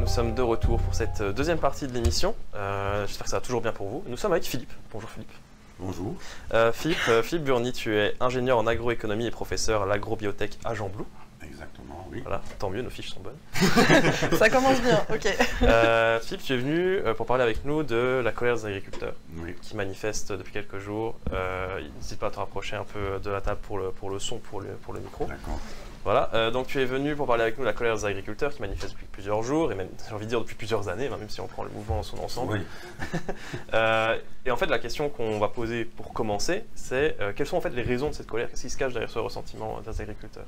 sommes de retour pour cette deuxième partie de l'émission. J'espère que ça va toujours bien pour vous. Nous sommes avec Philippe. Bonjour Philippe. Bonjour. Philippe Burny, tu es ingénieur en agroéconomie et professeur à l'agrobiotech à Jean-Blou. Exactement, oui. Voilà, tant mieux, nos fiches sont bonnes. Ça commence bien, ok. Philippe, tu es venu pour parler avec nous de la colère des agriculteurs, Oui. qui manifestent depuis quelques jours. N'hésite pas à te rapprocher un peu de la table pour le son, pour le micro. D'accord. Voilà, donc tu es venu pour parler avec nous de la colère des agriculteurs qui manifestent depuis plusieurs jours, et même, j'ai envie de dire depuis plusieurs années, même si on prend le mouvement dans son ensemble. Oui. Et en fait, la question qu'on va poser pour commencer, c'est quelles sont en fait les raisons de cette colère? Qu'est-ce qui se cache derrière ce ressentiment des agriculteurs?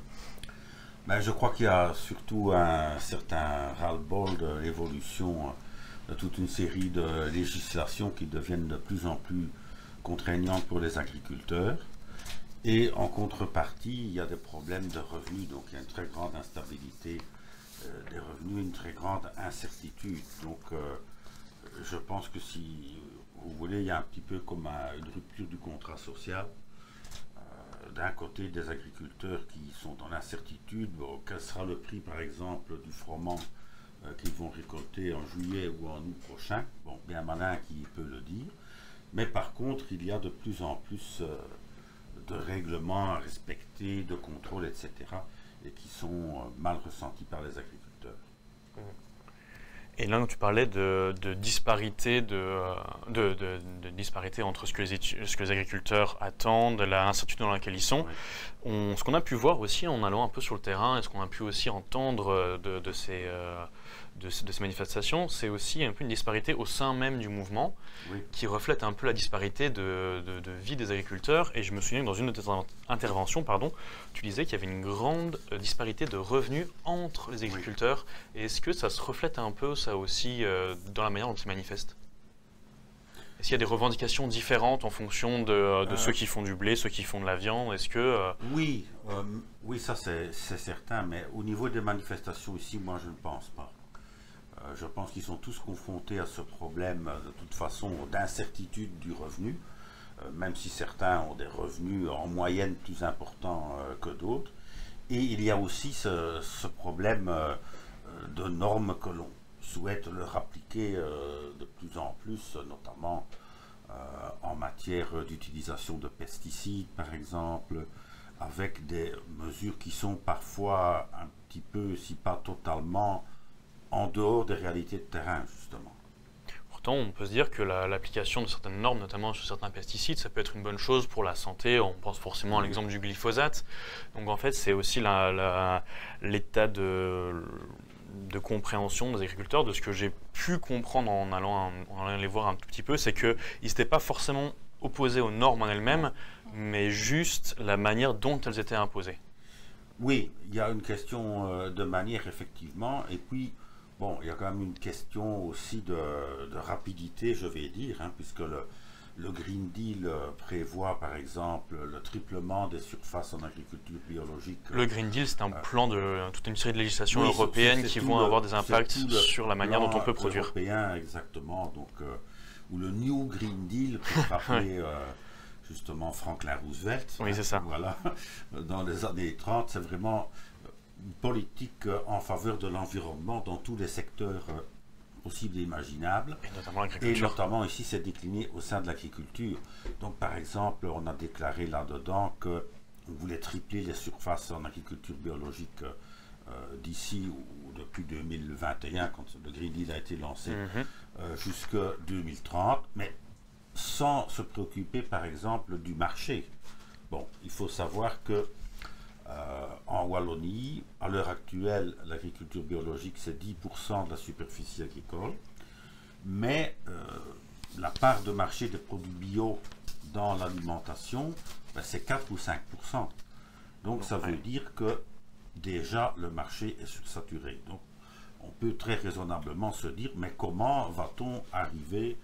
Ben, je crois qu'il y a surtout un certain ras-le-bol de l'évolution de toute une série de législations qui deviennent de plus en plus contraignantes pour les agriculteurs. Et en contrepartie, il y a des problèmes de revenus, donc il y a une très grande instabilité des revenus, une très grande incertitude. Donc je pense que si vous voulez, il y a un petit peu comme une rupture du contrat social. D'un côté, des agriculteurs qui sont dans l'incertitude, bon, quel sera le prix par exemple du froment qu'ils vont récolter en juillet ou en août prochain, bon, bien malin qui peut le dire, mais par contre il y a de plus en plus de règlements à respecter, de contrôles, etc., et qui sont mal ressentis par les agriculteurs. Et là, tu parlais de disparité, de disparité entre ce que les agriculteurs attendent, l'incertitude dans laquelle ils sont. Oui. Ce qu'on a pu voir aussi en allant un peu sur le terrain, et ce qu'on a pu aussi entendre de ces manifestations, c'est aussi un peu une disparité au sein même du mouvement, Oui. qui reflète un peu la disparité de vie des agriculteurs. Et je me souviens que dans une de tes interventions, tu disais qu'il y avait une grande disparité de revenus entre les agriculteurs. Et est-ce que ça se reflète un peu, ça aussi, dans la manière dont ils manifestent? Est-ce qu'il y a des revendications différentes en fonction de ceux qui font du blé, ceux qui font de la viande? Est-ce que... Oui, ça c'est certain, mais au niveau des manifestations ici, moi je ne pense pas. Je pense qu'ils sont tous confrontés à ce problème, de toute façon, d'incertitude du revenu, même si certains ont des revenus en moyenne plus importants que d'autres. Et il y a aussi ce problème de normes que l'on souhaite leur appliquer de plus en plus, notamment en matière d'utilisation de pesticides, par exemple, avec des mesures qui sont parfois un petit peu, si pas totalement, en dehors des réalités de terrain, justement. Pourtant, on peut se dire que l'application de certaines normes, notamment sur certains pesticides, ça peut être une bonne chose pour la santé. On pense forcément à l'exemple du glyphosate. Donc en fait, c'est aussi l'état de compréhension des agriculteurs, de ce que j'ai pu comprendre en allant les voir un tout petit peu, c'est qu'ils n'étaient pas forcément opposés aux normes en elles-mêmes, mais juste la manière dont elles étaient imposées. Oui, il y a une question de manière, effectivement, et puis, bon, il y a quand même une question aussi de rapidité, je vais dire, hein, puisque le Green Deal prévoit, par exemple, le triplement des surfaces en agriculture biologique. Le Green Deal, c'est un plan de toute une série de législations européennes qui vont avoir des impacts sur la manière dont on peut produire. Européen, exactement, donc, ou le New Green Deal, pour rappeler justement Franklin Roosevelt. Oui, c'est ça. Voilà, dans les années 30, c'est vraiment une politique en faveur de l'environnement dans tous les secteurs possibles et imaginables. Et notamment l'agriculture. Et notamment ici, c'est décliné au sein de l'agriculture. Donc par exemple, on a déclaré là-dedans qu'on voulait tripler les surfaces en agriculture biologique d'ici ou depuis 2021, quand le Green Deal a été lancé, jusqu'à 2030, mais sans se préoccuper par exemple du marché. Bon, il faut savoir que en Wallonie, à l'heure actuelle, l'agriculture biologique, c'est 10% de la superficie agricole, mais la part de marché des produits bio dans l'alimentation, ben, c'est 4 ou 5%. Donc ça veut dire que déjà le marché est sursaturé. Donc on peut très raisonnablement se dire, mais comment va-t-on arriver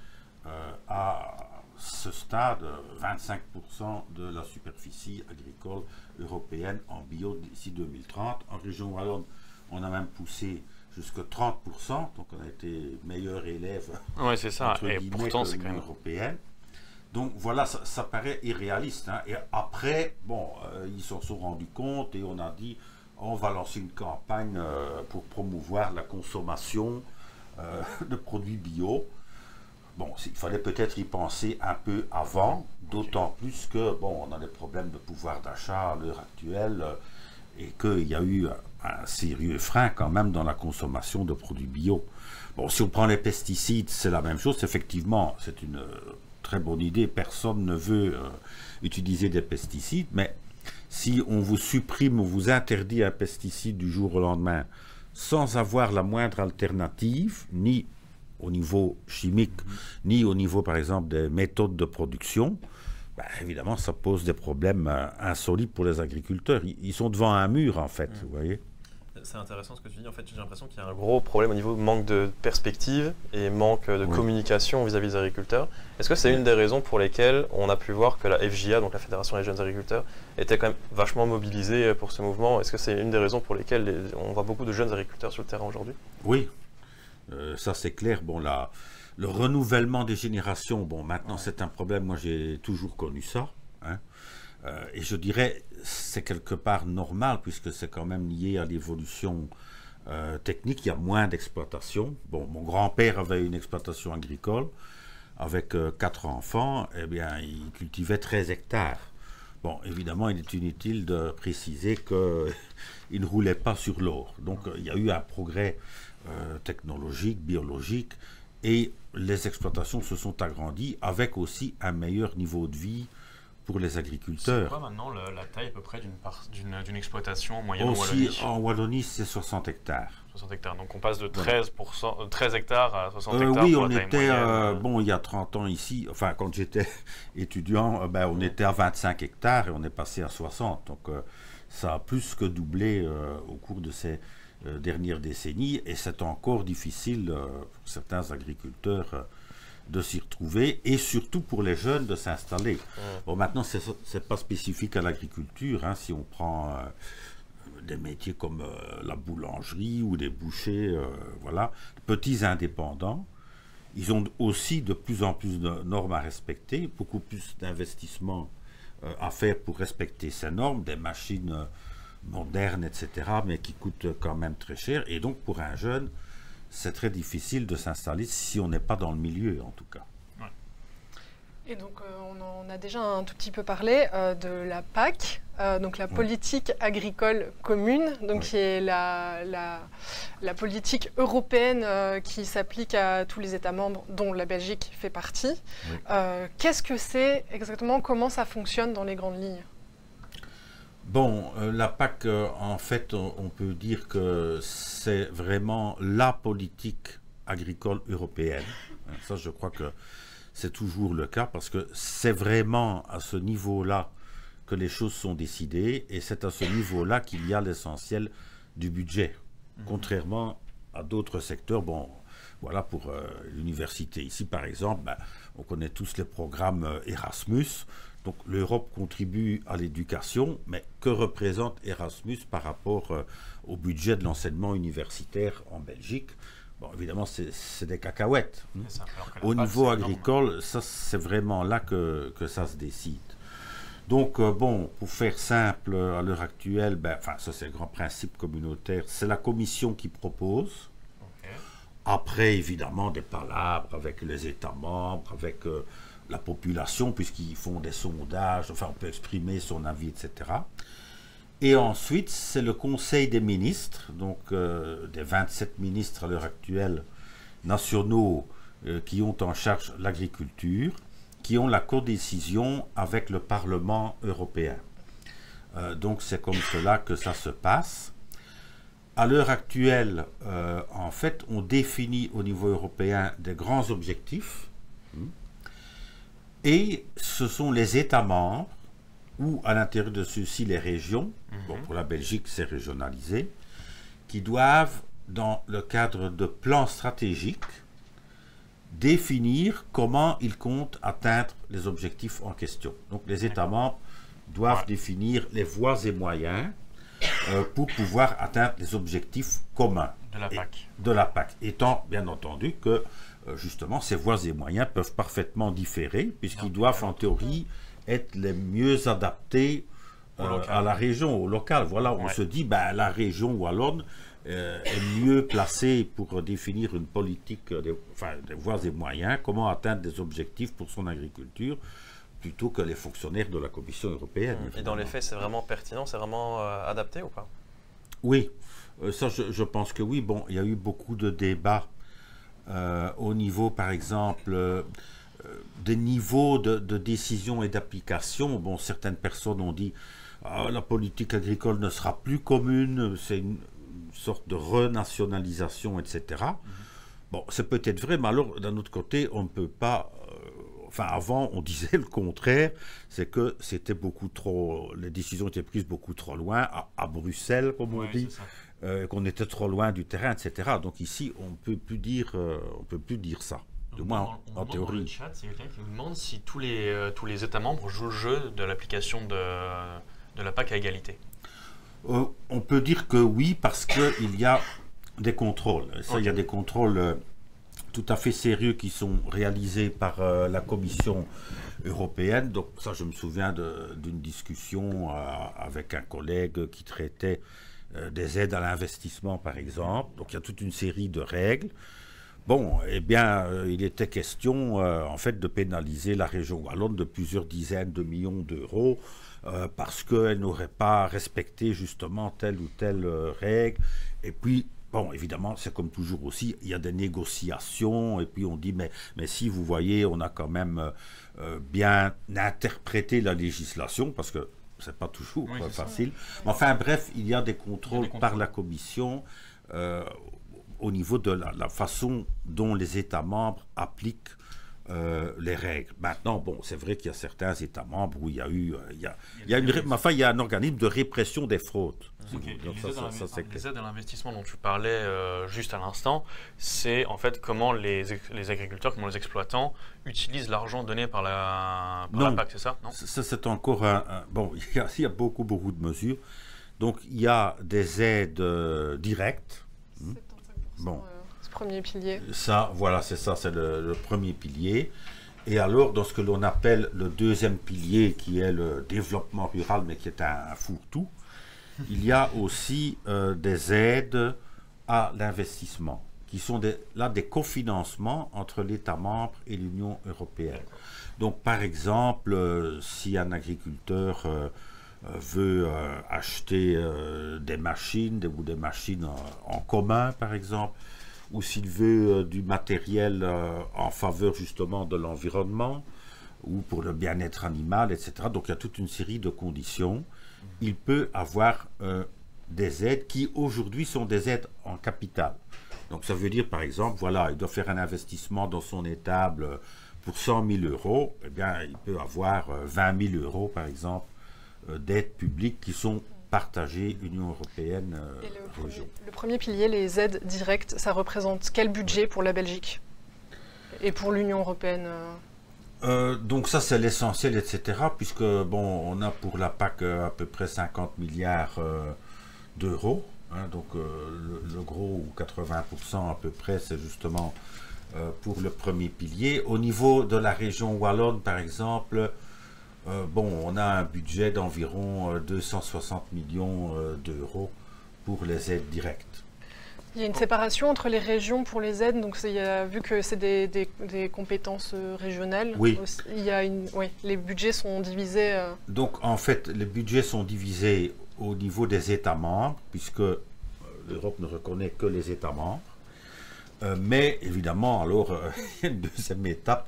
à ce stade, 25% de la superficie agricole européenne en bio d'ici 2030. En région wallonne, on a même poussé jusqu'à 30%, donc on a été meilleur élève. Oui, c'est ça, et pourtant c'est quand même européenne. Donc voilà, ça paraît irréaliste, hein. Et après, bon, ils s'en sont rendus compte et on a dit, on va lancer une campagne pour promouvoir la consommation de produits bio. Bon, il fallait peut-être y penser un peu avant, d'autant plus que, bon, on a des problèmes de pouvoir d'achat à l'heure actuelle et qu'il y a eu un sérieux frein quand même dans la consommation de produits bio. Bon, si on prend les pesticides, c'est la même chose. Effectivement, c'est une très bonne idée. Personne ne veut utiliser des pesticides, mais si on vous supprime ou vous interdit un pesticide du jour au lendemain sans avoir la moindre alternative, ni au niveau chimique, ni au niveau, par exemple, des méthodes de production, ben, évidemment, ça pose des problèmes insolites pour les agriculteurs. Ils sont devant un mur, en fait, vous voyez. C'est intéressant ce que tu dis. En fait, j'ai l'impression qu'il y a un gros problème au niveau manque de perspective et manque de communication vis-à-vis des agriculteurs. Est-ce que c'est une des raisons pour lesquelles on a pu voir que la FJA, donc la Fédération des jeunes agriculteurs, était quand même vachement mobilisée pour ce mouvement? Est-ce que c'est une des raisons pour lesquelles on voit beaucoup de jeunes agriculteurs sur le terrain aujourd'hui? Oui, ça c'est clair. Bon, le renouvellement des générations, bon, maintenant c'est un problème. Moi, j'ai toujours connu ça, hein. Et je dirais, c'est quelque part normal, puisque c'est quand même lié à l'évolution technique. Il y a moins d'exploitation. Bon, mon grand-père avait une exploitation agricole avec 4 enfants. Eh bien, il cultivait 13 hectares. Bon, évidemment, il est inutile de préciser qu'il ne roulait pas sur l'or. Donc, il y a eu un progrès technologique, biologique, et les exploitations se sont agrandies avec aussi un meilleur niveau de vie pour les agriculteurs. C'est quoi maintenant la taille à peu près d'une exploitation moyenne aussi, en Wallonie, c'est 60 hectares. 60 hectares. Donc on passe de 13 hectares à 60 hectares. Oui, pour on la taille était, moyenne. bon, il y a 30 ans ici, enfin quand j'étais étudiant, ben, on était à 25 hectares et on est passé à 60. Donc ça a plus que doublé au cours de ces dernières décennies, et c'est encore difficile pour certains agriculteurs de s'y retrouver, et surtout pour les jeunes de s'installer. Bon, maintenant, c'est pas spécifique à l'agriculture, hein. Si on prend des métiers comme la boulangerie ou des bouchers, voilà, petits indépendants, ils ont aussi de plus en plus de normes à respecter, beaucoup plus d'investissements à faire pour respecter ces normes, des machines modernes, etc., mais qui coûtent quand même très cher. Et donc, pour un jeune, c'est très difficile de s'installer si on n'est pas dans le milieu, en tout cas. Ouais. Et donc, on en a déjà un tout petit peu parlé de la PAC, donc la politique agricole commune, donc qui est la politique européenne qui s'applique à tous les États membres, dont la Belgique fait partie. Qu'est-ce que c'est exactement? Comment ça fonctionne dans les grandes lignes? Bon, la PAC, en fait, on peut dire que c'est vraiment la politique agricole européenne. Ça, je crois que c'est toujours le cas, parce que c'est vraiment à ce niveau-là que les choses sont décidées, et c'est à ce niveau-là qu'il y a l'essentiel du budget, contrairement à d'autres secteurs. Bon, voilà pour l'université. Ici, par exemple, ben, on connaît tous les programmes Erasmus. Donc l'Europe contribue à l'éducation, mais que représente Erasmus par rapport au budget de l'enseignement universitaire en Belgique? Bon, évidemment, c'est des cacahuètes. Au niveau agricole, ça, c'est vraiment là que ça se décide. Donc, bon, pour faire simple, à l'heure actuelle, ben, enfin, ça c'est le grand principe communautaire, c'est la Commission qui propose. Après, évidemment, des palabres avec les États membres, avec la population, puisqu'ils font des sondages, enfin, on peut exprimer son avis, etc. Et ensuite, c'est le Conseil des ministres, donc des 27 ministres à l'heure actuelle nationaux qui ont en charge l'agriculture, qui ont la codécision avec le Parlement européen. Donc, c'est comme cela que ça se passe. À l'heure actuelle, en fait, on définit au niveau européen des grands objectifs, et ce sont les États membres, ou à l'intérieur de ceux-ci les régions, bon, pour la Belgique c'est régionalisé, qui doivent, dans le cadre de plans stratégiques, définir comment ils comptent atteindre les objectifs en question. Donc les États membres doivent définir les voies et moyens pour pouvoir atteindre les objectifs communs de la PAC. Étant bien entendu que justement ces voies et moyens peuvent parfaitement différer, puisqu'ils doivent en théorie être les mieux adaptés à la région, au local. Voilà, on se dit, ben, la région wallonne, est mieux placé pour définir une politique, des voies et moyens, comment atteindre des objectifs pour son agriculture, plutôt que les fonctionnaires de la Commission européenne. Et dans les faits, c'est vraiment pertinent, c'est vraiment adapté ou pas? Oui, ça je pense que oui. Bon, il y a eu beaucoup de débats au niveau, par exemple, des niveaux de décision et d'application. Bon, certaines personnes ont dit la politique agricole ne sera plus commune, c'est une sorte de renationalisation, etc. Bon, c'est peut-être vrai, mais alors, d'un autre côté, on ne peut pas... avant, on disait le contraire, c'est que c'était beaucoup trop... Les décisions étaient prises beaucoup trop loin, à Bruxelles, comme on dit, qu'on était trop loin du terrain, etc. Donc ici, on ne peut plus dire ça. Du moins, en théorie. Dans le chat, c'est quelqu'un qui nous demande si tous les États membres jouent le jeu de l'application de la PAC à égalité. On peut dire que oui, parce qu'il y a des contrôles. Ça, il y a des contrôles tout à fait sérieux qui sont réalisés par la Commission européenne. Donc ça, je me souviens d'une discussion avec un collègue qui traitait des aides à l'investissement, par exemple. Donc il y a toute une série de règles. Bon, eh bien, il était question, en fait, de pénaliser la région wallonne de plusieurs dizaines de millions d'euros parce qu'elle n'aurait pas respecté, justement, telle ou telle règle. Et puis, bon, évidemment, c'est comme toujours aussi, il y a des négociations, et puis on dit, mais si, vous voyez, on a quand même bien interprété la législation, parce que c'est pas toujours facile. Mais enfin, bref, il y a des contrôles par la Commission au niveau de la façon dont les États membres appliquent les règles. Maintenant, bon, c'est vrai qu'il y a certains États membres où il y a eu... il y a un organisme de répression des fraudes. Les aides à l'investissement dont tu parlais juste à l'instant, c'est en fait comment les agriculteurs, comment les exploitants utilisent l'argent donné par la PAC, c'est ça? Non, ça c'est encore bon, il y a beaucoup de mesures. Donc, il y a des aides directes. 75%, bon. Ce premier pilier. Ça, voilà, c'est ça, c'est le premier pilier. Et alors, dans ce que l'on appelle le deuxième pilier, qui est le développement rural, mais qui est un fourre-tout, il y a aussi des aides à l'investissement, qui sont des cofinancements entre l'État membre et l'Union européenne. Donc, par exemple, si un agriculteur veut acheter des machines ou des machines en commun, par exemple, ou s'il veut du matériel en faveur justement de l'environnement ou pour le bien-être animal, etc. Donc il y a toute une série de conditions. Il peut avoir des aides qui aujourd'hui sont des aides en capital. Donc ça veut dire par exemple, voilà, il doit faire un investissement dans son étable pour 100 000 €, eh bien il peut avoir 20 000 € par exemple d'aides publiques qui sont partagées Union européenne région. Le premier pilier, les aides directes, ça représente quel budget pour la Belgique et pour l'Union européenne? Donc ça c'est l'essentiel, etc. Puisque bon, on a pour la PAC à peu près 50 milliards d'euros. Hein, donc le gros, ou 80% à peu près, c'est justement pour le premier pilier. Au niveau de la région wallonne, par exemple, bon, on a un budget d'environ 260 millions d'euros pour les aides directes. Il y a une séparation entre les régions pour les aides, donc vu que c'est des compétences régionales, oui. Les budgets sont divisés. Donc en fait, les budgets sont divisés au niveau des États membres, puisque l'Europe ne reconnaît que les États membres. Mais évidemment, alors, il y a une deuxième étape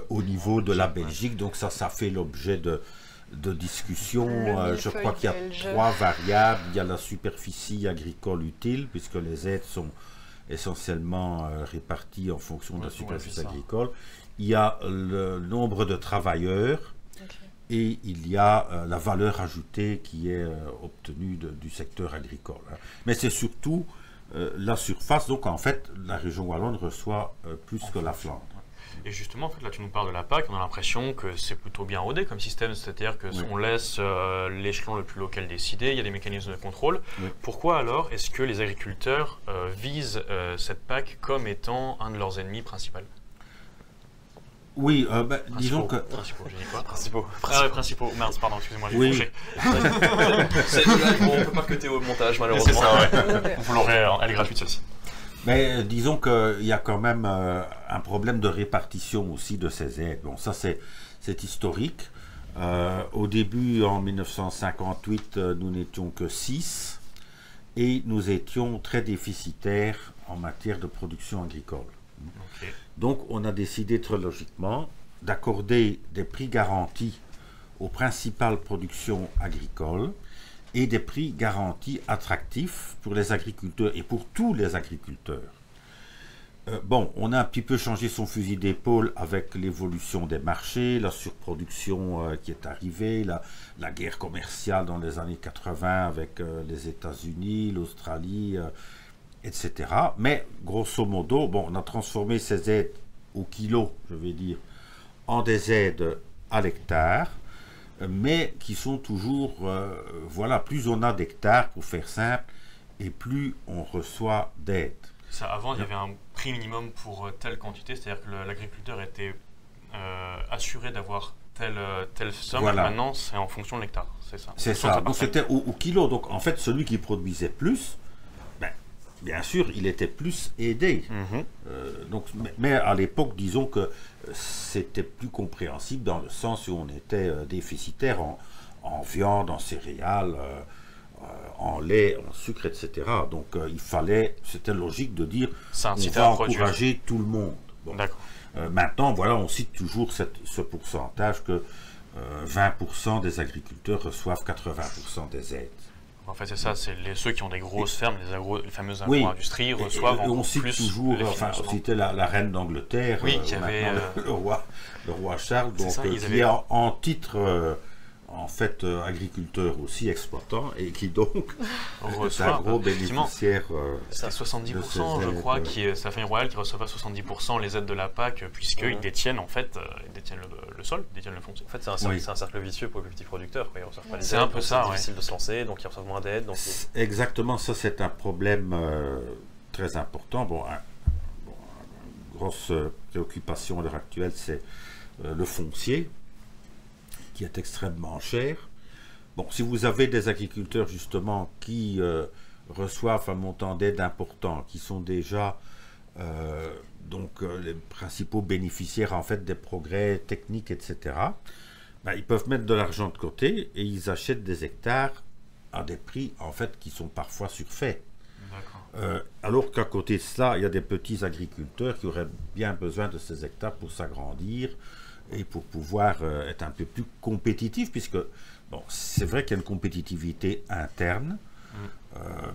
au niveau de la Belgique, donc ça fait l'objet de discussions. Je crois qu'il y a 3 variables. Il y a la superficie agricole utile, puisque les aides sont essentiellement réparties en fonction de la superficie agricole. Il y a le nombre de travailleurs, et il y a la valeur ajoutée qui est obtenue du secteur agricole. Hein. Mais c'est surtout la surface. Donc en fait, la région wallonne reçoit plus que la Flandre. Et justement, en fait, là, tu nous parles de la PAC, on a l'impression que c'est plutôt bien rodé comme système, c'est-à-dire qu'on laisse l'échelon le plus local décider, il y a des mécanismes de contrôle. Oui. Pourquoi alors est-ce que les agriculteurs visent cette PAC comme étant un de leurs ennemis principaux? Oui, disons que... Principaux, j'ai dit quoi? Principaux. Ah ouais, principaux. Merde, pardon, excusez-moi, j'ai Oui. fourché. On peut pas cuter au montage, C'est malheureusement. ça, ouais. Vous l'aurez, elle est gratuite celle-ci. Mais disons qu'il y a quand même un problème de répartition aussi de ces aides. Bon, ça c'est historique. Au début, en 1958, nous n'étions que 6 et nous étions très déficitaires en matière de production agricole. Ok. Donc on a décidé très logiquement d'accorder des prix garantis aux principales productions agricoles et des prix garantis attractifs pour les agriculteurs et pour tous les agriculteurs. Bon, on a un petit peu changé son fusil d'épaule avec l'évolution des marchés, la surproduction qui est arrivée, la guerre commerciale dans les années 80 avec les États-Unis, l'Australie, etc. Mais grosso modo, bon, on a transformé ces aides au kilo, je vais dire, en des aides à l'hectare, mais qui sont toujours, voilà, plus on a d'hectares, pour faire simple, et plus on reçoit d'aides. Ça, avant, il y avait un prix minimum pour telle quantité, c'est-à-dire que l'agriculteur était assuré d'avoir telle somme. Voilà. Maintenant, c'est en fonction de l'hectare, c'est ça. C'est ça, donc c'était au kilo. Donc en fait, celui qui produisait plus, ben, bien sûr, il était plus aidé. Donc, mais à l'époque, disons que c'était plus compréhensible dans le sens où on était déficitaire en viande, en céréales, en lait, en sucre, etc. Donc il fallait, c'était logique de dire Ça on incitait va à produire. encourager tout le monde. Bon. D'accord. Maintenant, voilà, on cite toujours ce pourcentage que 20% des agriculteurs reçoivent 80% des aides. En fait, c'est ça, c'est ceux qui ont des grosses fermes, les fameuses Oui. agro-industries reçoivent Et on encore cite plus toujours, les enfin, on financements. citait la reine d'Angleterre, Oui, qui avait, maintenant, le roi Charles, C'est donc, ça, ils qui avaient- est en titre, en fait, agriculteur aussi, exploitant, et qui donc est un reçoivent, gros effectivement, bénéficiaire. c'était 70%, de ces je crois, aides. c'est la famille royale qui recevait 70% les aides de la PAC, puisqu'ils détiennent, en fait, ils détiennent le sol, ils détiennent le foncier. En fait, c'est un cercle vicieux pour les petits producteurs. Quoi. Ils reçoivent pas les C'est aides, un peu donc ça, c'est ouais. difficile de se lancer, donc ils reçoivent moins d'aides. Donc Exactement, ça c'est un problème très important. Bon, une grosse préoccupation à l'heure actuelle, c'est le foncier, qui est extrêmement cher. Bon, si vous avez des agriculteurs justement qui reçoivent un montant d'aide important, qui sont déjà les principaux bénéficiaires en fait des progrès techniques, etc., ben, ils peuvent mettre de l'argent de côté et ils achètent des hectares à des prix en fait qui sont parfois surfaits. D'accord. Alors qu'à côté de cela, il y a des petits agriculteurs qui auraient bien besoin de ces hectares pour s'agrandir et pour pouvoir être un peu plus compétitifs, puisque bon, c'est vrai qu'il y a une compétitivité interne,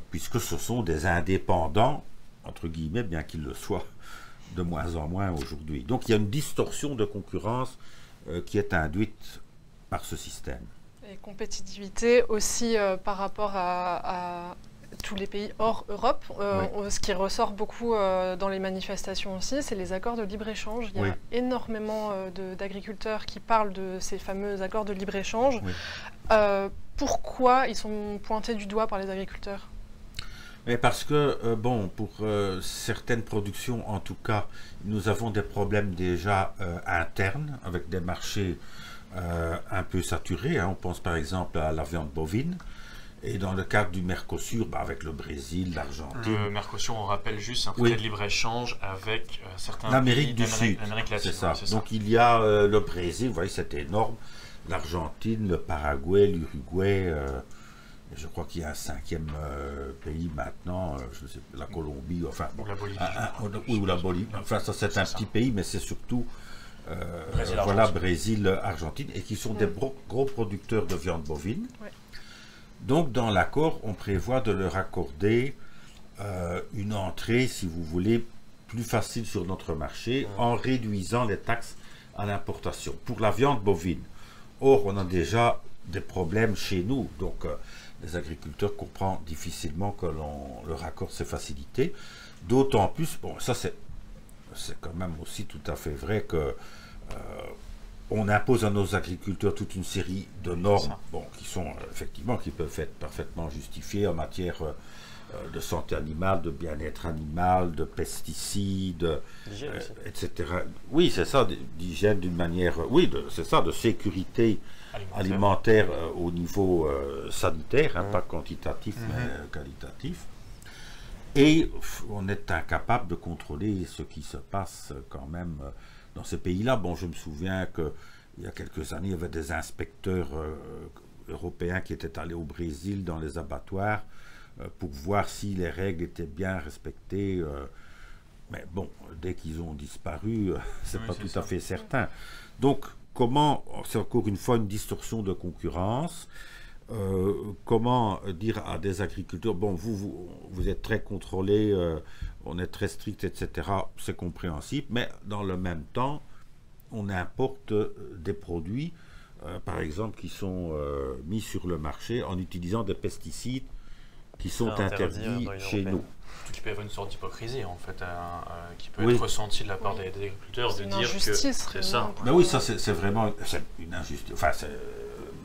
puisque ce sont des indépendants, entre guillemets, bien qu'ils le soient de moins en moins aujourd'hui. Donc il y a une distorsion de concurrence qui est induite par ce système. Et compétitivité aussi par rapport à tous les pays hors Europe. Ce qui ressort beaucoup dans les manifestations aussi, c'est les accords de libre-échange. Il y a énormément d'agriculteurs qui parlent de ces fameux accords de libre-échange. Pourquoi ils sont pointés du doigt par les agriculteurs ? Mais parce que, bon, pour certaines productions, en tout cas, nous avons des problèmes déjà internes, avec des marchés un peu saturés. On pense par exemple à la viande bovine. Et dans le cadre du Mercosur, avec le Brésil, l'Argentine. Le Mercosur, on rappelle juste, c'est un traité de libre-échange avec certains l'Amérique pays du Sud. l'Amérique latine. C'est ça. Ouais, Donc il y a le Brésil, vous voyez, c'est énorme. L'Argentine, le Paraguay, l'Uruguay. Je crois qu'il y a un cinquième pays maintenant, je sais, la Colombie, enfin. Ou la Bolivie. Ou la Bolivie. Enfin, ça c'est un petit pays, mais c'est surtout Brésil, voilà, Brésil, Argentine, et qui sont des gros producteurs de viande bovine. Ouais. Donc, dans l'accord, on prévoit de leur accorder une entrée, si vous voulez, plus facile sur notre marché en réduisant les taxes à l'importation pour la viande bovine. Or, on a déjà des problèmes chez nous, donc les agriculteurs comprennent difficilement que leur accorde ces facilités. D'autant plus, bon, ça c'est quand même aussi tout à fait vrai que on impose à nos agriculteurs toute une série de normes qui sont effectivement, qui peuvent être parfaitement justifiées en matière de santé animale, de bien-être animal, de pesticides, etc. Oui, c'est ça, d'hygiène d'une manière... Oui, c'est ça, de sécurité alimentaire au niveau sanitaire, hein, pas quantitatif, mais qualitatif. Et on est incapable de contrôler ce qui se passe quand même dans ces pays-là. Bon, je me souviens qu'il y a quelques années, il y avait des inspecteurs européens qui étaient allés au Brésil dans les abattoirs pour voir si les règles étaient bien respectées. Mais bon, dès qu'ils ont disparu, c'est pas tout à fait certain. Donc, comment, c'est encore une fois une distorsion de concurrence. Comment dire à des agriculteurs, bon, vous êtes très contrôlés, on est très strict, etc., c'est compréhensible, mais dans le même temps, on importe des produits, par exemple, qui sont mis sur le marché en utilisant des pesticides qui sont interdits chez nous. Qui peut y avoir une sorte d'hypocrisie, en fait, qui peut être ressentie de la part des agriculteurs, de dire que c'est ça. Mais oui, ça c'est vraiment une injustice. Enfin, c'est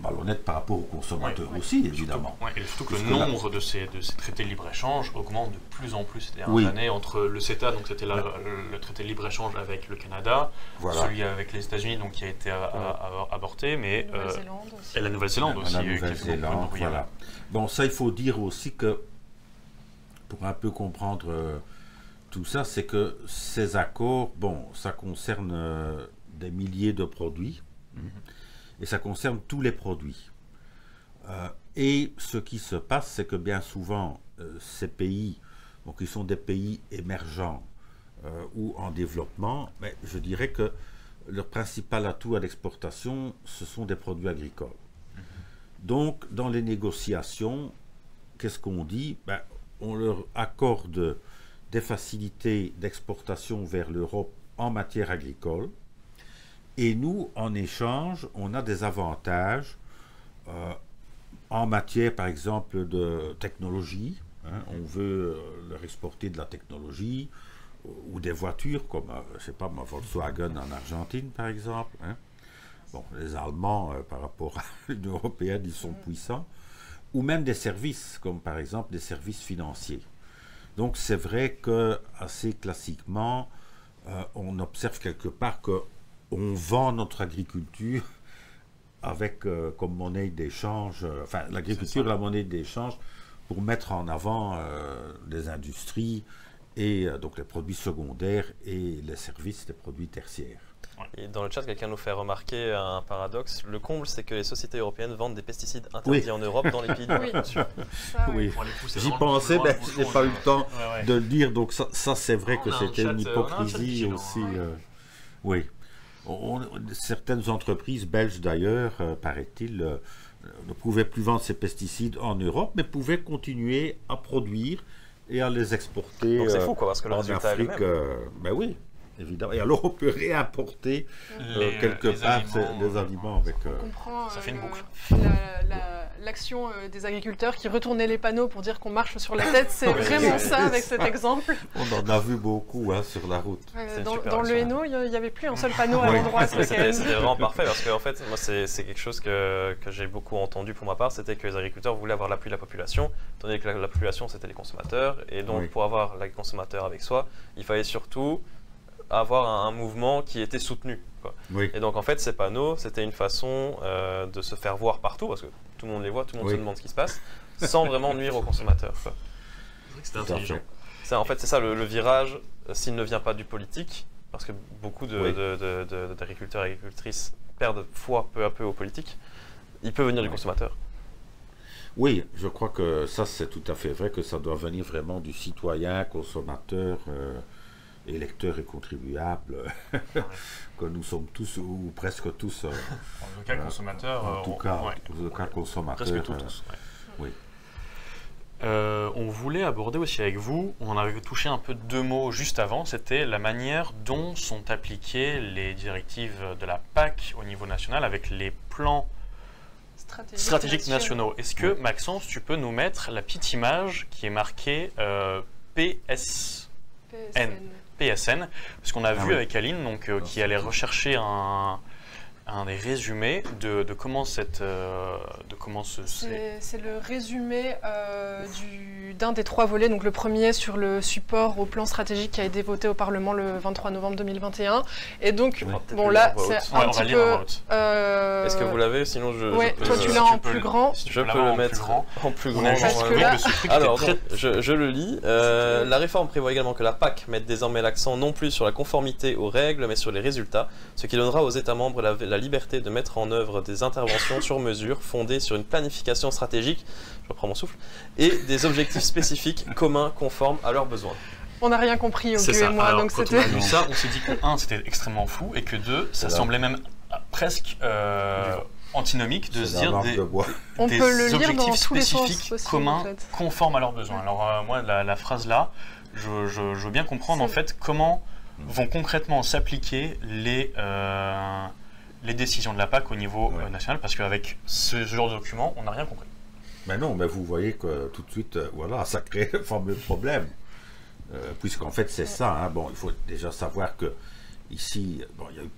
malhonnête par rapport aux consommateurs aussi, évidemment. Et surtout que le nombre de ces traités de libre-échange augmente de plus en plus ces dernières années. Entre le CETA, donc c'était le traité de libre-échange avec le Canada, celui avec les États-Unis, donc qui a été avorté, mais et la Nouvelle-Zélande aussi. La Nouvelle-Zélande, voilà. Bon, ça, il faut dire aussi que, pour un peu comprendre tout ça, c'est que ces accords, bon, ça concerne des milliers de produits. Et ça concerne tous les produits. Et ce qui se passe, c'est que bien souvent, ces pays, donc ils sont des pays émergents ou en développement, mais je dirais que leur principal atout à l'exportation, ce sont des produits agricoles. Donc, dans les négociations, qu'est-ce qu'on dit? On leur accorde des facilités d'exportation vers l'Europe en matière agricole. Et nous, en échange, on a des avantages en matière, par exemple, de technologie. Hein, on veut leur exporter de la technologie ou des voitures, comme, je sais pas, Volkswagen en Argentine, par exemple. Hein. Bon, les Allemands, par rapport à l'Union européenne, ils sont puissants. Ou même des services, comme par exemple des services financiers. Donc, c'est vrai que, assez classiquement, on observe quelque part que on vend notre agriculture avec comme monnaie d'échange, enfin l'agriculture est la monnaie d'échange pour mettre en avant les industries et donc les produits secondaires et les services des produits tertiaires. Et dans le chat, quelqu'un nous fait remarquer un paradoxe. Le comble, c'est que les sociétés européennes vendent des pesticides interdits en Europe dans les pays du Oui, j'y pensais, mais je n'ai pas eu le temps de le dire, donc ça c'est vrai que c'était une hypocrisie aussi. Oui. Certaines entreprises belges d'ailleurs, paraît-il, ne pouvaient plus vendre ces pesticides en Europe, mais pouvaient continuer à produire et à les exporter. Donc c'est fou, quoi, parce que le résultat Afrique, est le même. Ben oui, évidemment. Et alors on peut réimporter quelque part les aliments avec... On comprend, ça fait une boucle. L'action des agriculteurs qui retournaient les panneaux pour dire qu'on marche sur la tête, c'est vraiment ça avec cet exemple. On en a vu beaucoup sur la route. Dans le Hainaut, il n'y avait plus un seul panneau à l'endroit. C'était vraiment parfait parce que en fait, moi c'est quelque chose que j'ai beaucoup entendu pour ma part, c'était que les agriculteurs voulaient avoir l'appui de la population, tandis que la population c'était les consommateurs. Et donc pour avoir les consommateurs avec soi, il fallait surtout avoir un mouvement qui était soutenu. Quoi. Et donc en fait ces panneaux c'était une façon de se faire voir partout parce que tout le monde les voit, tout le monde se demande ce qui se passe sans vraiment nuire aux consommateurs. Quoi. C'est vrai que c'était intelligent. En fait c'est ça le virage s'il ne vient pas du politique parce que beaucoup d'agriculteurs et agricultrices perdent foi peu à peu aux politiques, il peut venir du consommateur. Oui, je crois que ça c'est tout à fait vrai que ça doit venir vraiment du citoyen, consommateur, électeurs et contribuables que nous sommes tous ou presque tous en tout cas consommateurs en tout cas consommateurs presque tous oui. On voulait aborder aussi avec vous, on avait touché un peu deux mots juste avant, c'était la manière dont sont appliquées les directives de la PAC au niveau national avec les plans stratégiques nationaux. Est-ce que Maxence, tu peux nous mettre la petite image qui est marquée PSN, parce qu'on a vu avec Aline donc, qui allait rechercher un un des résumés de comment c'est le résumé d'un des 3 volets. Donc le premier sur le support au plan stratégique qui a été voté au Parlement le 23 novembre 2021. Et donc, bon là, c'est un petit peu... Est-ce que vous l'avez? Sinon, ouais, toi tu l'as en plus grand. Je peux le mettre en plus grand. Parce que là... Alors, je le lis. La réforme prévoit également que la PAC mette désormais l'accent non plus sur la conformité aux règles, mais sur les résultats, ce qui donnera aux États membres la liberté de mettre en œuvre des interventions sur mesure fondées sur une planification stratégique, je reprends mon souffle, et des objectifs spécifiques communs conformes à leurs besoins. On n'a rien compris, Auguste et moi. Alors, donc quand on a lu ça, on s'est dit que 1, c'était extrêmement fou, et que 2, ça semblait même presque antinomique de se dire on peut le lire dans tous les sens spécifiques possibles, communs en fait. conformes à leurs besoins. Alors moi, la phrase là, je veux bien comprendre en fait comment vont concrètement s'appliquer les décisions de la PAC au niveau national, parce qu'avec ce genre de document, on n'a rien compris. Mais non, mais vous voyez que tout de suite, voilà, ça crée un fameux problème. Puisqu'en fait, c'est ça. Hein. Bon, il faut déjà savoir que ici, bon, il y a eu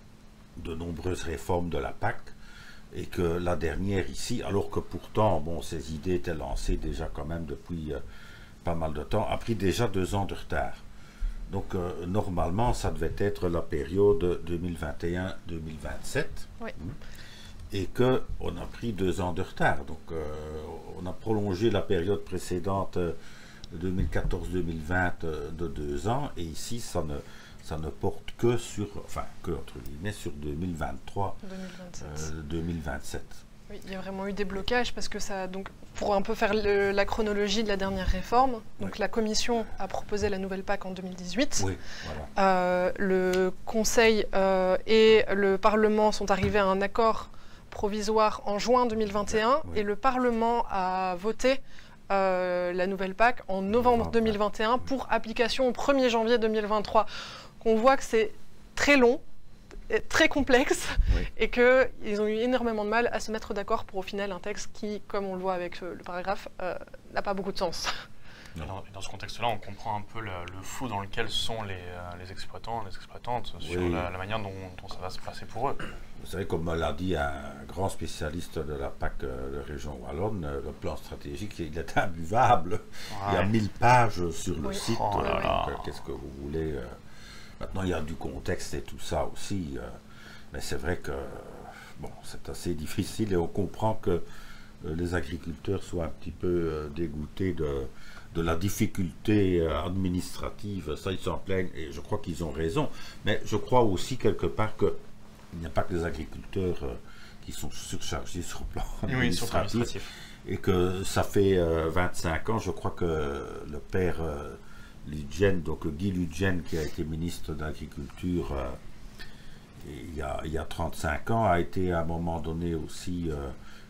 de nombreuses réformes de la PAC, et que la dernière ici, alors que pourtant, bon, ces idées étaient lancées déjà quand même depuis pas mal de temps, a pris déjà 2 ans de retard. Donc, normalement, ça devait être la période 2021-2027. Oui. Et qu'on a pris 2 ans de retard. Donc, on a prolongé la période précédente 2014-2020 de 2 ans. Et ici, ça ne porte que sur, enfin, que entre guillemets, sur 2023-2027. Oui, il y a vraiment eu des blocages parce que ça, donc, pour un peu faire la chronologie de la dernière réforme, donc la Commission a proposé la nouvelle PAC en 2018. Oui, voilà. Le Conseil et le Parlement sont arrivés à un accord provisoire en juin 2021 et le Parlement a voté la nouvelle PAC en novembre 2021 pour application au 1er janvier 2023. On voit que c'est très long, très complexe, et qu'ils ont eu énormément de mal à se mettre d'accord pour au final un texte qui, comme on le voit avec le paragraphe, n'a pas beaucoup de sens. Dans ce contexte-là, on comprend un peu le flou dans lequel sont les exploitants, les exploitantes, sur la manière dont ça va se passer pour eux. Vous savez, comme l'a dit un grand spécialiste de la PAC de région wallonne, le plan stratégique, il est imbuvable. Ouais. Il y a 1000 pages sur le site. Qu'est-ce que vous voulez Maintenant, il y a du contexte et tout ça aussi. Mais c'est vrai que bon, c'est assez difficile et on comprend que les agriculteurs soient un petit peu dégoûtés de la difficulté administrative. Ça, ils s'en plaignent et je crois qu'ils ont raison. Mais je crois aussi quelque part qu'il n'y a pas que les agriculteurs qui sont surchargés sur le plan administratif. Et que ça fait 25 ans, je crois que le père Ludgen, donc Guy Ludgen, qui a été ministre de l'Agriculture il y a 35 ans, a été à un moment donné aussi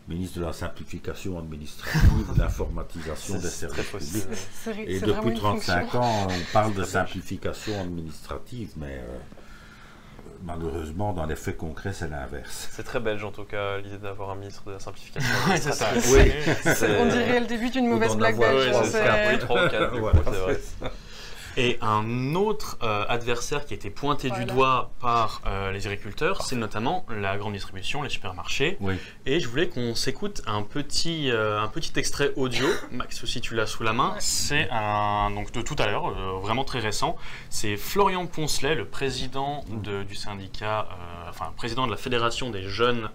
ministre de la simplification administrative, de l'informatisation des services publics. Et depuis 35 ans, on parle de simplification administrative, mais malheureusement, dans les faits concrets, c'est l'inverse. C'est très belge en tout cas, l'idée d'avoir un ministre de la simplification administrative. On dirait le début d'une mauvaise blague belge. C'est un peu 3 ou 4, du coup, c'est vrai. Et un autre adversaire qui a été pointé du doigt par les agriculteurs, c'est notamment la grande distribution, les supermarchés. Oui. Et je voulais qu'on s'écoute un petit extrait audio. Max, si tu l'as sous la main, c'est donc de tout à l'heure, vraiment très récent. C'est Florian Poncelet, le président du syndicat, président de la Fédération des jeunes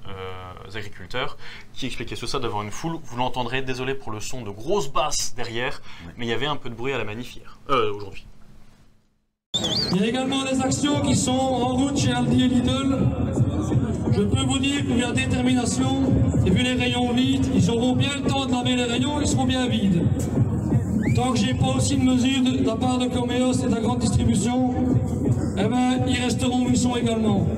agriculteurs, qui expliquait tout ça devant une foule. Vous l'entendrez, désolé pour le son de grosses basses derrière, mais il y avait un peu de bruit à la manif hier, aujourd'hui. Il y a également des actions qui sont en route chez Aldi et Lidl. Je peux vous dire qu'il y a détermination, et vu les rayons vides, ils auront bien le temps de laver les rayons, ils seront bien vides. Tant que j'ai pas aussi de mesure de la part de Coméos et de la grande distribution, eh ben, ils resteront où ils sont également.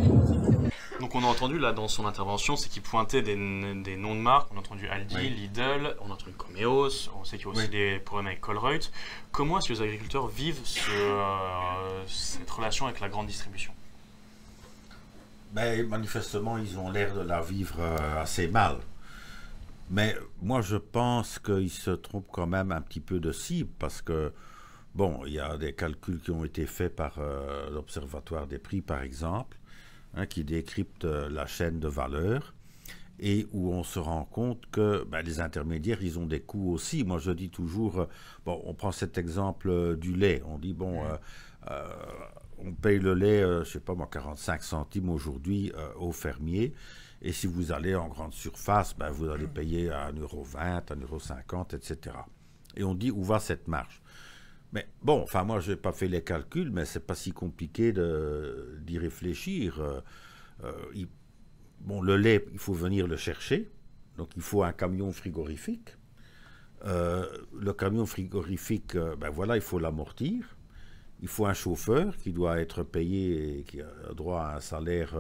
Donc on a entendu là dans son intervention, c'est qu'il pointait des noms de marques. On a entendu Aldi, Lidl, on a entendu Coméos, on sait qu'il y a aussi des problèmes avec Colruyt. Comment est-ce que les agriculteurs vivent cette relation avec la grande distribution? Ben, manifestement, ils ont l'air de la vivre assez mal. Mais moi, je pense qu'ils se trompent quand même un petit peu de cible, parce que, bon, il y a des calculs qui ont été faits par l'Observatoire des prix, par exemple, hein, qui décrypte la chaîne de valeur et où on se rend compte que les intermédiaires, ils ont des coûts aussi. Moi, je dis toujours, bon, on prend cet exemple du lait. On dit, bon, on paye le lait, je ne sais pas moi, 45 centimes aujourd'hui aux fermiers. Et si vous allez en grande surface, vous allez payer à 1,20 €, 1,50 €, etc. Et on dit, où va cette marge? Mais bon, enfin moi, je n'ai pas fait les calculs, mais ce n'est pas si compliqué d'y réfléchir. Bon, le lait, il faut venir le chercher. Donc, il faut un camion frigorifique. Le camion frigorifique, voilà, il faut l'amortir. Il faut un chauffeur qui doit être payé et qui a droit à un salaire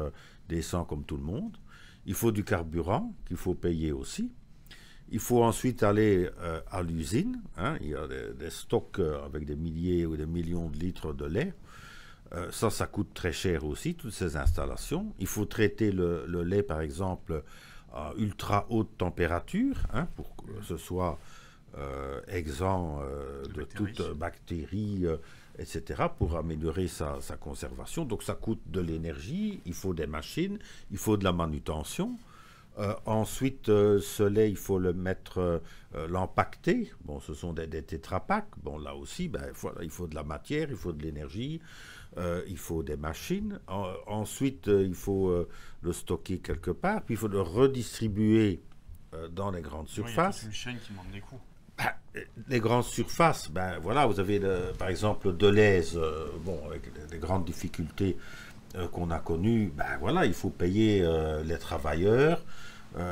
décent comme tout le monde. Il faut du carburant qu'il faut payer aussi. Il faut ensuite aller à l'usine. Hein. Il y a des stocks avec des milliers ou des millions de litres de lait. Ça coûte très cher aussi, toutes ces installations. Il faut traiter le lait, par exemple, à ultra haute température, hein, pour que ce soit exempt de toute bactérie, etc., pour améliorer sa conservation. Donc ça coûte de l'énergie, il faut des machines, il faut de la manutention. Ensuite, ce lait, il faut le mettre, l'empacter. Bon, ce sont des tétrapacks. Bon, là aussi, voilà, il faut de la matière, il faut de l'énergie, il faut des machines. Ensuite, il faut le stocker quelque part, puis il faut le redistribuer dans les grandes surfaces. C'est une chaîne qui demande des coûts. Les grandes surfaces, voilà, vous avez par exemple Deleuze, bon, avec les grandes difficultés qu'on a connues, voilà, il faut payer les travailleurs,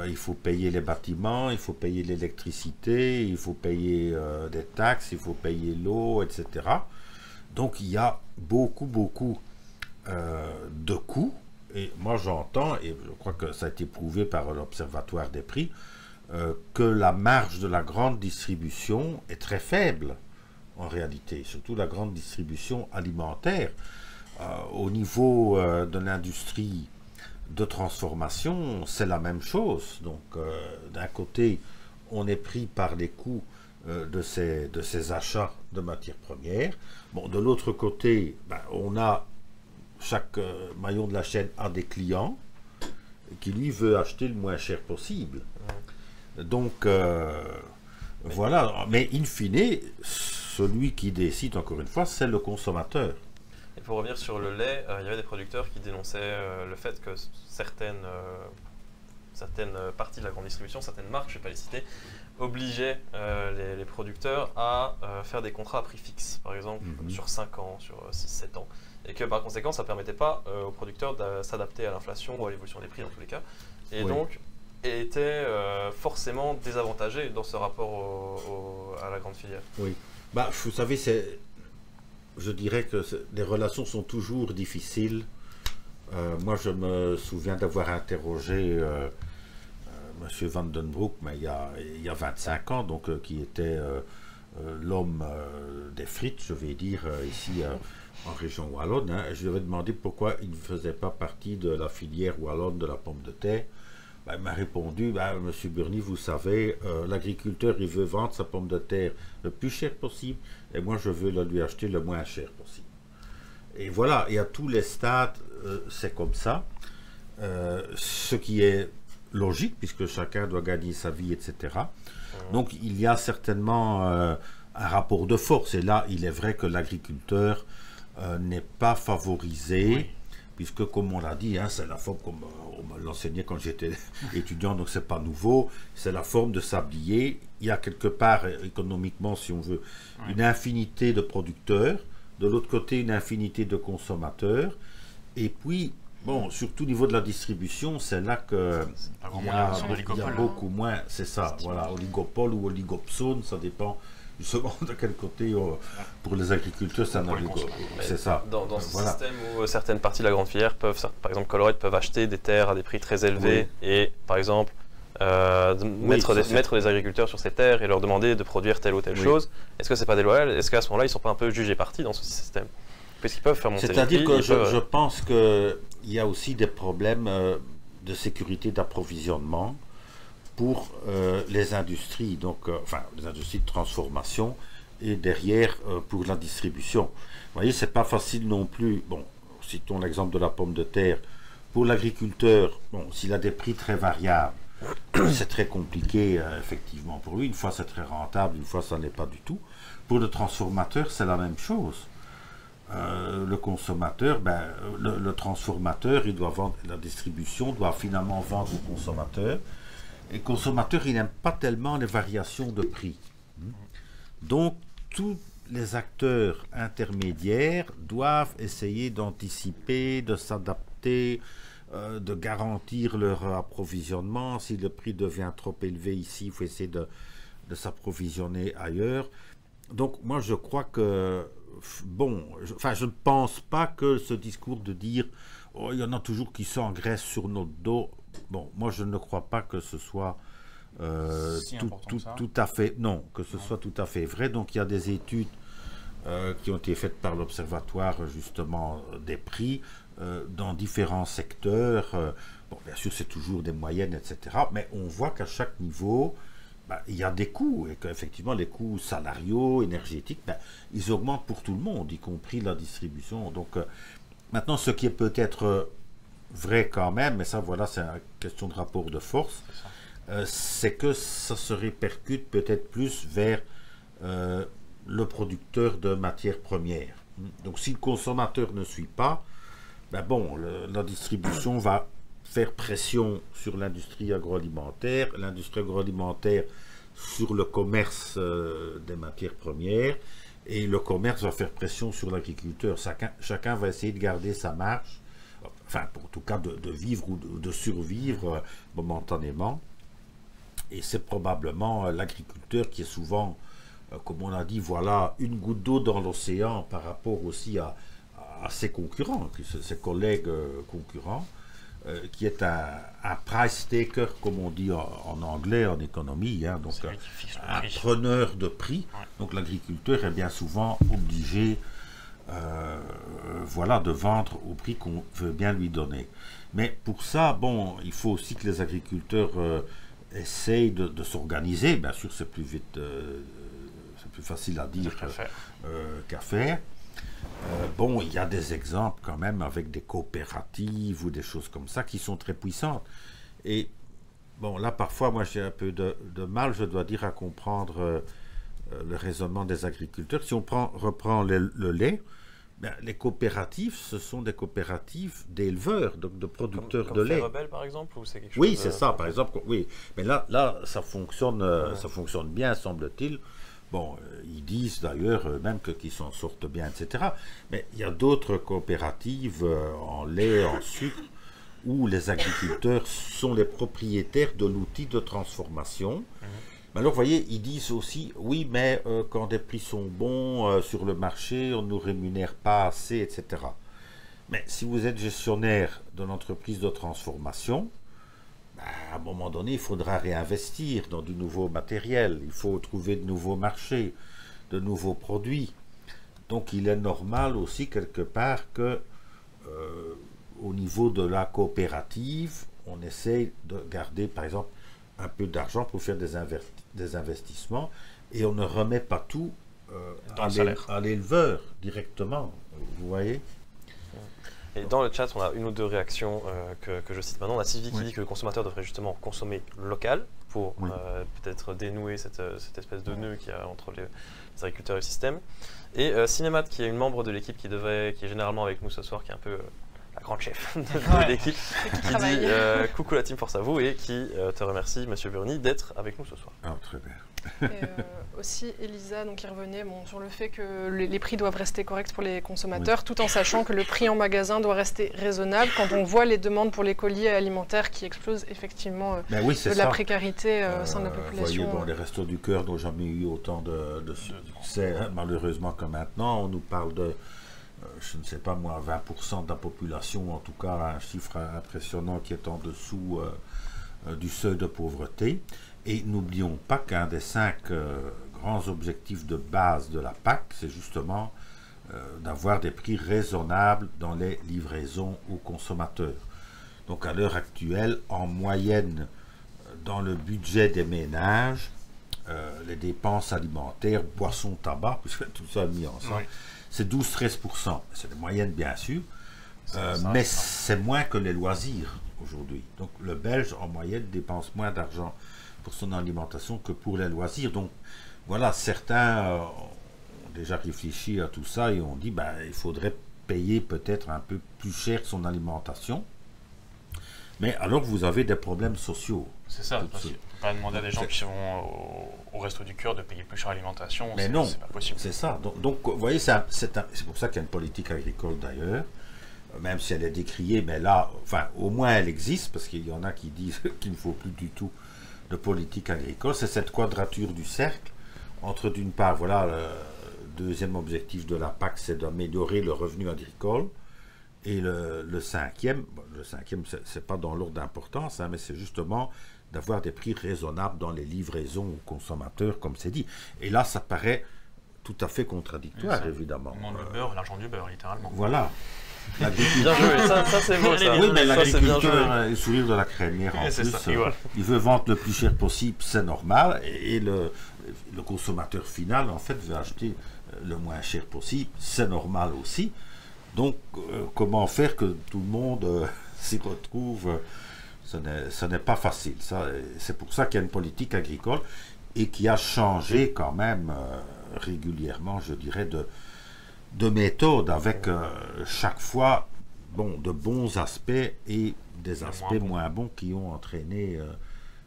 il faut payer les bâtiments, il faut payer l'électricité, il faut payer des taxes, il faut payer l'eau, etc. Donc il y a beaucoup de coûts, et moi j'entends, et je crois que ça a été prouvé par l'Observatoire des prix, que la marge de la grande distribution est très faible en réalité, surtout la grande distribution alimentaire. Au niveau de l'industrie de transformation, c'est la même chose. Donc d'un côté, on est pris par les coûts de ces achats de matières premières. Bon, de l'autre côté, on a chaque maillon de la chaîne a des clients qui lui veut acheter le moins cher possible. Donc, voilà. Mais in fine, celui qui décide, encore une fois, c'est le consommateur. Et pour revenir sur le lait, il y avait des producteurs qui dénonçaient le fait que certaines parties de la grande distribution, certaines marques, je ne vais pas les citer, obligeaient les producteurs à faire des contrats à prix fixe, par exemple, sur 5 ans, sur 6-7 ans. Et que par conséquent, ça ne permettait pas aux producteurs de s'adapter à l'inflation ou à l'évolution des prix dans tous les cas. Et donc, était forcément désavantagé dans ce rapport à la grande filière. Oui. Vous savez, je dirais que les relations sont toujours difficiles. Moi, je me souviens d'avoir interrogé M. Van den Broek, mais il y a 25 ans, donc, qui était l'homme des frites, je vais dire, ici en région wallonne. Hein. Je lui avais demandé pourquoi il ne faisait pas partie de la filière wallonne de la pomme de terre. Il m'a répondu, Monsieur Burny, vous savez, l'agriculteur, il veut vendre sa pomme de terre le plus cher possible, et moi, je veux lui acheter le moins cher possible. Et voilà, et à tous les stades, c'est comme ça. Ce qui est logique, puisque chacun doit gagner sa vie, etc. Donc, il y a certainement un rapport de force. Et là, il est vrai que l'agriculteur n'est pas favorisé, puisque, comme on l'a dit, c'est la forme, comme on me l'enseignait quand j'étais étudiant, donc c'est pas nouveau, c'est la forme de sablier. Il y a quelque part, économiquement, si on veut, une infinité de producteurs, de l'autre côté, une infinité de consommateurs, et puis, bon, surtout au niveau de la distribution, c'est là que il y a beaucoup moins, c'est ça, voilà, oligopole ou oligopsone, ça dépend justement de quel côté, pour les agriculteurs, c'est un oligopole, c'est ça. Dans ce système où certaines parties de la grande filière peuvent, par exemple Colruyt, peuvent acheter des terres à des prix très élevés et, par exemple, mettre des agriculteurs sur ces terres et leur demander de produire telle ou telle chose, est-ce que c'est pas déloyal? Est-ce qu'à ce moment-là, ils ne sont pas un peu jugés partis dans ce système? Puisqu'ils peuvent faire monter les prix. C'est-à-dire que je pense qu'il y a aussi des problèmes de sécurité d'approvisionnement pour les industries, donc, enfin les industries de transformation, et derrière pour la distribution. Vous voyez, c'est pas facile non plus. Bon, citons l'exemple de la pomme de terre. pour l'agriculteur, bon, s'il a des prix très variables, c'est très compliqué, effectivement, pour lui. Une fois, c'est très rentable, une fois, ça ne l'est pas du tout. Pour le transformateur, c'est la même chose. Le consommateur, le transformateur, il doit vendre, la distribution doit finalement vendre au consommateur. Et le consommateur, il n'aime pas tellement les variations de prix. Donc, tous les acteurs intermédiaires doivent essayer d'anticiper, de s'adapter, de garantir leur approvisionnement. Si le prix devient trop élevé ici, il faut essayer de s'approvisionner ailleurs. Donc, moi, je crois que, bon, je ne pense pas que ce discours de dire « Oh, il y en a toujours qui s'engraissent sur notre dos », bon, moi, je ne crois pas que ce soit tout à fait, non, que ce soit tout à fait vrai. Donc, il y a des études qui ont été faites par l'Observatoire, justement, des prix dans différents secteurs. Bon, bien sûr, c'est toujours des moyennes, etc. Mais on voit qu'à chaque niveau, il y a des coûts, et qu'effectivement, les coûts salariaux, énergétiques, ils augmentent pour tout le monde, y compris la distribution. Donc, maintenant, ce qui est peut-être vrai quand même, mais ça, voilà, c'est une question de rapport de force, c'est que ça se répercute peut-être plus vers le producteur de matières premières. Donc, si le consommateur ne suit pas, la distribution va faire pression sur l'industrie agroalimentaire sur le commerce des matières premières, et le commerce va faire pression sur l'agriculteur. Chacun va essayer de garder sa marge, enfin, en tout cas de vivre ou de survivre momentanément. Et c'est probablement l'agriculteur qui est souvent, comme on a dit, voilà, une goutte d'eau dans l'océan par rapport aussi à ses concurrents, ses collègues concurrents, qui est un price taker, comme on dit en anglais, en économie, hein, donc un preneur de prix. Ouais. Donc l'agriculteur est bien souvent obligé de vendre au prix qu'on veut bien lui donner. Mais pour ça, bon, il faut aussi que les agriculteurs essayent de s'organiser. Bien sûr, c'est plus vite, c'est plus facile à dire qu'à faire. Bon, il y a des exemples quand même avec des coopératives ou des choses comme ça qui sont très puissantes. Et bon, là, parfois, moi, j'ai un peu de mal, je dois dire, à comprendre le raisonnement des agriculteurs. Si on reprend le lait, les coopératives, ce sont des coopératives d'éleveurs, donc de producteurs de lait. Rebelle, par exemple, ou c'est quelque chose? Oui, c'est ça, par exemple. Oui, mais là, ça fonctionne bien, semble-t-il. Bon, ils disent d'ailleurs même qu'ils s'en sortent bien, etc. Mais il y a d'autres coopératives en lait, en sucre, où les agriculteurs sont les propriétaires de l'outil de transformation. Mais alors, vous voyez, ils disent aussi, oui, mais quand des prix sont bons sur le marché, on ne nous rémunère pas assez, etc. Mais si vous êtes gestionnaire de l'entreprise de transformation, à un moment donné, il faudra réinvestir dans du nouveau matériel, il faut trouver de nouveaux marchés, de nouveaux produits. Donc il est normal aussi quelque part que au niveau de la coopérative, on essaie de garder par exemple un peu d'argent pour faire des investissements, et on ne remet pas tout à l'éleveur directement, vous voyez. Et dans le chat, on a une ou deux réactions que je cite maintenant. On a Sylvie qui dit que le consommateur devrait justement consommer local pour peut-être dénouer cette espèce de nœud qu'il y a entre les agriculteurs et le système. Et Cinémat, qui est une membre de l'équipe qui est généralement avec nous ce soir, qui est un peu la grande chef de l'équipe, qui dit coucou la team, force à vous, et qui te remercie, Monsieur Burny, d'être avec nous ce soir. Ah, très bien. Et aussi Elisa qui revenait sur le fait que les prix doivent rester corrects pour les consommateurs, tout en sachant que le prix en magasin doit rester raisonnable quand on voit les demandes pour les colis alimentaires qui explosent effectivement de la précarité au sein de la population. Voyez, les Restos du Cœur n'ont jamais eu autant de succès, malheureusement, que maintenant. On nous parle de, je ne sais pas moi, 20% de la population, en tout cas un chiffre impressionnant qui est en dessous du seuil de pauvreté. Et n'oublions pas qu'un des 5 grands objectifs de base de la PAC, c'est justement d'avoir des prix raisonnables dans les livraisons aux consommateurs. Donc à l'heure actuelle, en moyenne, dans le budget des ménages, les dépenses alimentaires, boissons, tabac, puisque tout ça est mis ensemble, c'est 12-13%. C'est des moyennes bien sûr. mais c'est moins que les loisirs aujourd'hui. Donc le Belge, en moyenne, dépense moins d'argent pour son alimentation que pour les loisirs. Donc voilà, certains ont déjà réfléchi à tout ça et ont dit il faudrait payer peut-être un peu plus cher son alimentation. Mais alors vous avez des problèmes sociaux. C'est ça, parce qu'on ne peut pas demander à des gens qui vont au Resto du Cœur de payer plus cher l'alimentation. Mais non, c'est pas possible. C'est ça. Donc vous voyez, c'est pour ça qu'il y a une politique agricole d'ailleurs, même si elle est décriée, mais là, enfin, au moins elle existe, parce qu'il y en a qui disent qu'il ne faut plus du tout de politique agricole. C'est cette quadrature du cercle, entre d'une part, voilà, le deuxième objectif de la PAC, c'est d'améliorer le revenu agricole, et le cinquième, c'est pas dans l'ordre d'importance, mais c'est justement d'avoir des prix raisonnables dans les livraisons aux consommateurs, comme c'est dit. Et là, ça paraît tout à fait contradictoire, évidemment. On demande le beurre, l'argent du beurre, littéralement. Voilà. Bien joué, ça c'est beau ça. Oui, mais l'agriculteur, ça, le sourire de la crémière en plus, ça, voilà. Il veut vendre le plus cher possible, c'est normal, et le consommateur final, en fait, veut acheter le moins cher possible, c'est normal aussi. Donc, comment faire que tout le monde s'y retrouve, ce n'est pas facile. C'est pour ça qu'il y a une politique agricole et qui a changé quand même régulièrement, je dirais, de méthode, avec chaque fois de bons aspects et des aspects moins bons qui ont entraîné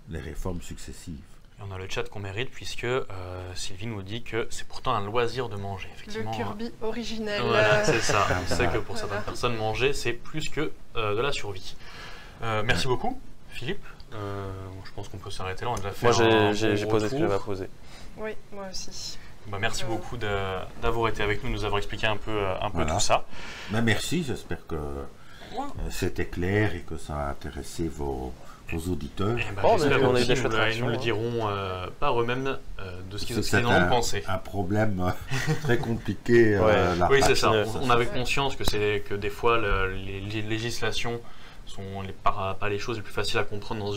les réformes successives. Et on a le chat qu'on mérite, puisque Sylvie nous dit que c'est pourtant un loisir de manger. Effectivement, le Kirby originel. Voilà, c'est ça. On sait que pour certaines personnes, manger, c'est plus que de la survie. Merci beaucoup, Philippe. Je pense qu'on peut s'arrêter là. On a déjà fait moi, j'ai posé ce que j'avais à poser. Oui, moi aussi. Merci beaucoup d'avoir été avec nous, nous avoir expliqué un peu tout ça. Merci, j'espère que c'était clair et que ça a intéressé vos auditeurs. On a eu des chouettes ils nous le diront par eux-mêmes de ce qu'ils en ont pensé. Un problème très compliqué. Oui, c'est ça. On avait conscience que des fois les législations sont pas les choses les plus faciles à comprendre dans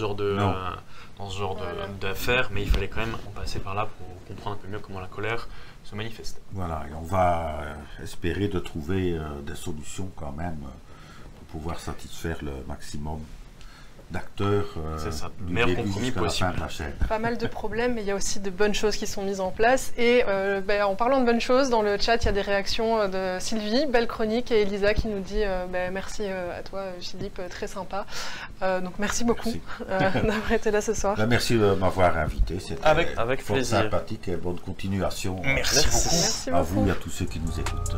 ce genre d'affaires, mais il fallait quand même en passer par là pour comprendre un peu mieux comment la colère se manifeste. Voilà, et on va espérer de trouver des solutions quand même pour pouvoir satisfaire le maximum d'acteurs du début jusqu'à la fin de la chaîne. Pas mal de problèmes, mais il y a aussi de bonnes choses qui sont mises en place. Et en parlant de bonnes choses, dans le chat, il y a des réactions de Sylvie, belle chronique, et Elisa qui nous dit merci à toi Philippe, très sympa. Donc merci beaucoup d'avoir été là ce soir. Merci de m'avoir invité, c'était avec plaisir. Sympathique et bonne continuation. Merci beaucoup. Merci à vous et à tous ceux qui nous écoutent.